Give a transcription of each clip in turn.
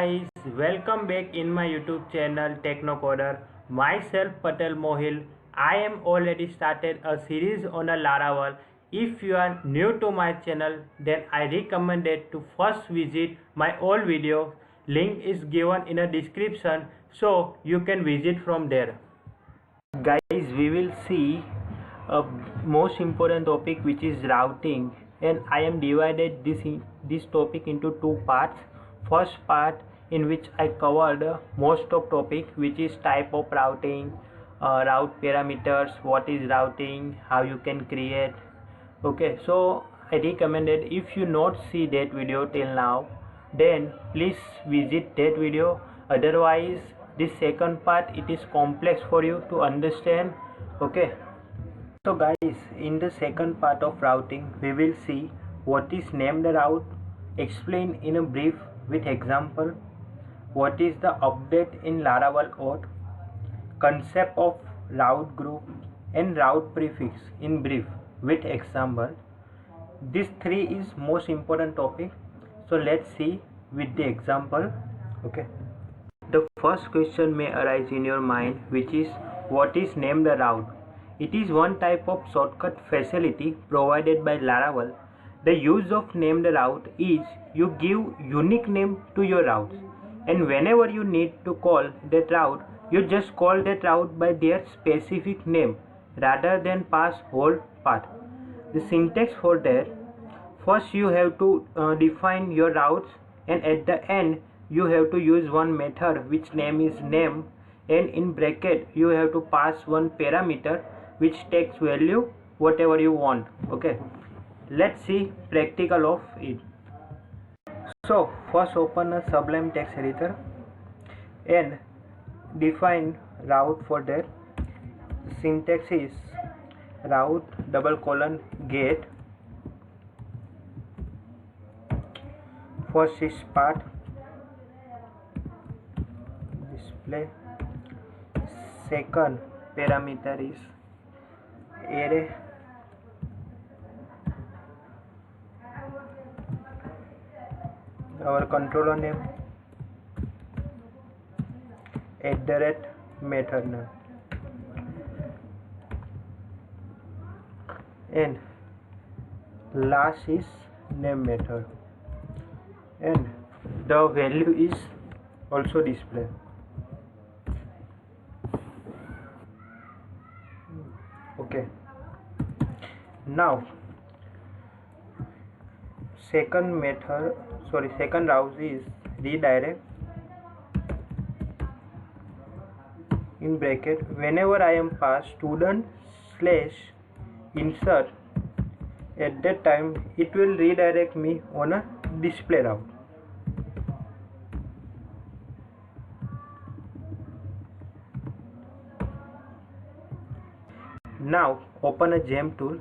Guys, welcome back in my YouTube channel Technocoder. Myself Patel Mohil. I am already started a series on a Laravel. If you are new to my channel, then I recommend it to first visit my old video. Link is given in a description, so you can visit from there. Guys, we will see a most important topic, which is routing, and I am divided this topic into two parts. First part, in which I covered most of topic, which is type of routing, route parameters, what is routing, how you can create. Okay, so I recommended, if you not see that video till now, then please visit that video. Otherwise this second part, it is complex for you to understand. Okay, so guys, in the second part of routing, we will see what is named route, explain in a brief with example, what is the update in Laravel auth, concept of route group and route prefix in brief with example. This three is most important topic, so let's see with the example. Okay, the first question may arise in your mind, which is, what is named route? It is one type of shortcut facility provided by Laravel. The use of named route is you give unique name to your routes, and whenever you need to call that route, you just call that route by their specific name rather than pass whole path. The syntax for that: first you have to define your routes, and at the end you have to use one method which name is name, and in bracket you have to pass one parameter which takes value whatever you want. Okay, let's see practical of it. So first open a Sublime text editor and define route. For that, syntax is route :get. First is path, display. Second parameter is array. Our controller name, @method name, and last is name method, and the value is also display. Okay, now second route is redirect. In bracket, whenever I am pass student/insert, at that time it will redirect me on a display route. Now open a gem tool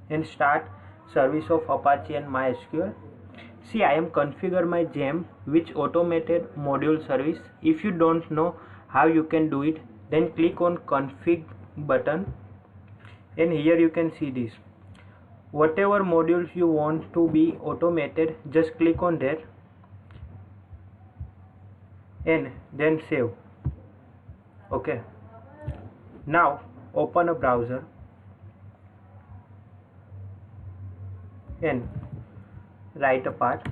and start service of Apache and MySQL. See, I am configure my gem which automated module service. If you don't know how you can do it, then click on config button, and here you can see this. Whatever modules you want to be automated, just click on that and then save. Okay, now open a browser and write a path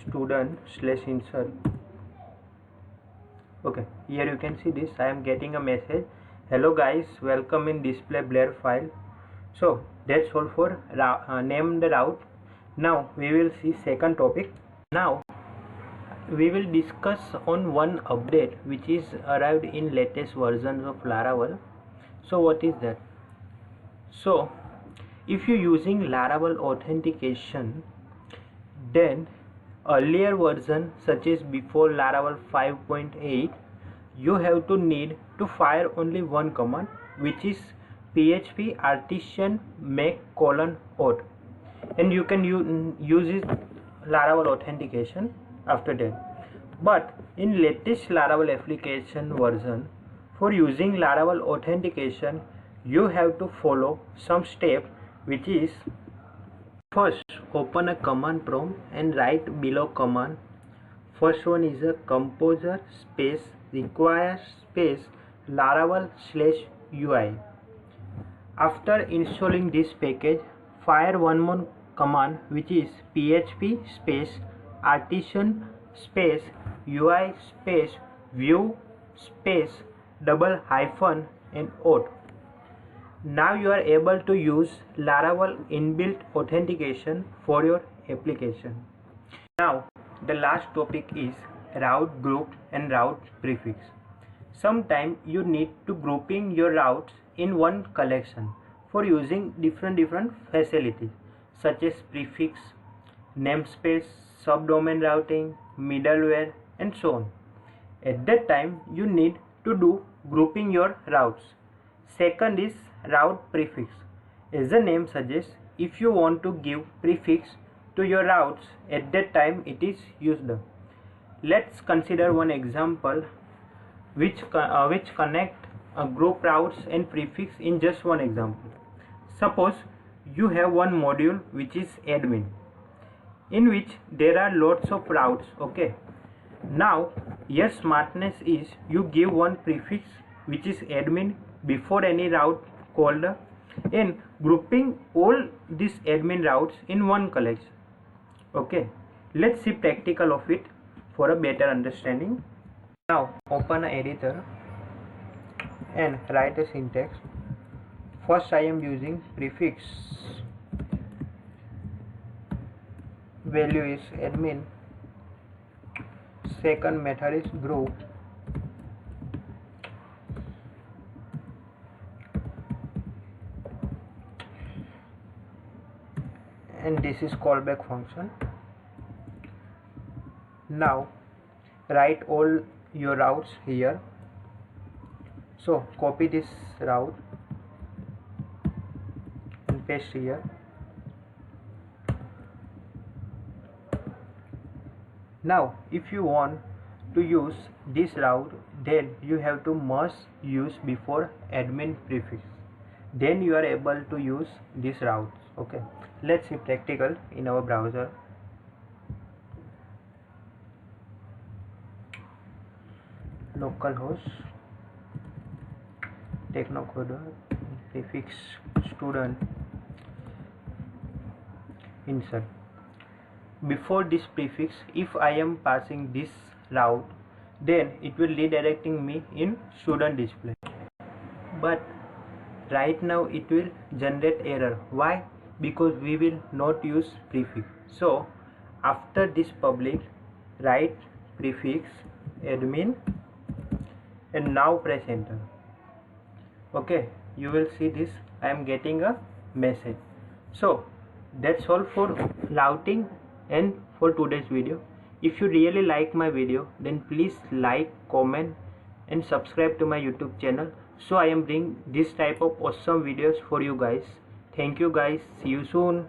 student/insert. Okay, here you can see this. I am getting a message, hello guys, welcome in display blur file. So that's all for name the route. Now we will see second topic. Now we will discuss on one update which is arrived in latest versions of Laravel. So what is that? So if you using Laravel authentication, then earlier version such as before Laravel 5.8, you have to need to fire only one command, which is php artisan make :auth, and you can use it Laravel authentication after that. But in latest Laravel application version, for using Laravel authentication, you have to follow some step, which is, first open a command prompt and write below command. First one is a composer space requires space Laravel/UI. After installing this package, fire one more command, which is php space artisan space UI space view space double hyphen and auth. Now you are able to use Laravel inbuilt authentication for your application. Now the last topic is route group and route prefix. Sometimes you need to grouping your routes in one collection for using different facilities such as prefix, namespace, subdomain routing, middleware and so on. At that time you need to do grouping your routes. Second is route prefix. As the name suggests, if you want to give prefix to your routes, at that time it is used. Let's consider one example which connect group routes and prefix in just one example. Suppose you have one module which is admin, in which there are lots of routes. Okay, now your smartness is you give one prefix which is admin before any route called and grouping all these admin routes in one collection. Okay, let's see practical of it for a better understanding. Now open an editor and write a syntax. First I am using prefix, value is admin, second method is group, and this is callback function. Now write all your routes here. So copy this route and paste here. Now if you want to use this route, then you have to must use before admin prefix, then you are able to use this route. Okay, let's see practical in our browser. Localhost, Technocoder, prefix student, insert. Before this prefix, if I am passing this route, then it will redirecting me in student display. But right now it will generate error. Why? Because we will not use prefix. So after this public, write prefix admin and now press enter. Okay, you will see this, I am getting a message. So that's all for routing and for today's video. If you really like my video, then please like, comment and subscribe to my YouTube channel, so I am bringing this type of awesome videos for you guys. Thank you guys, see you soon.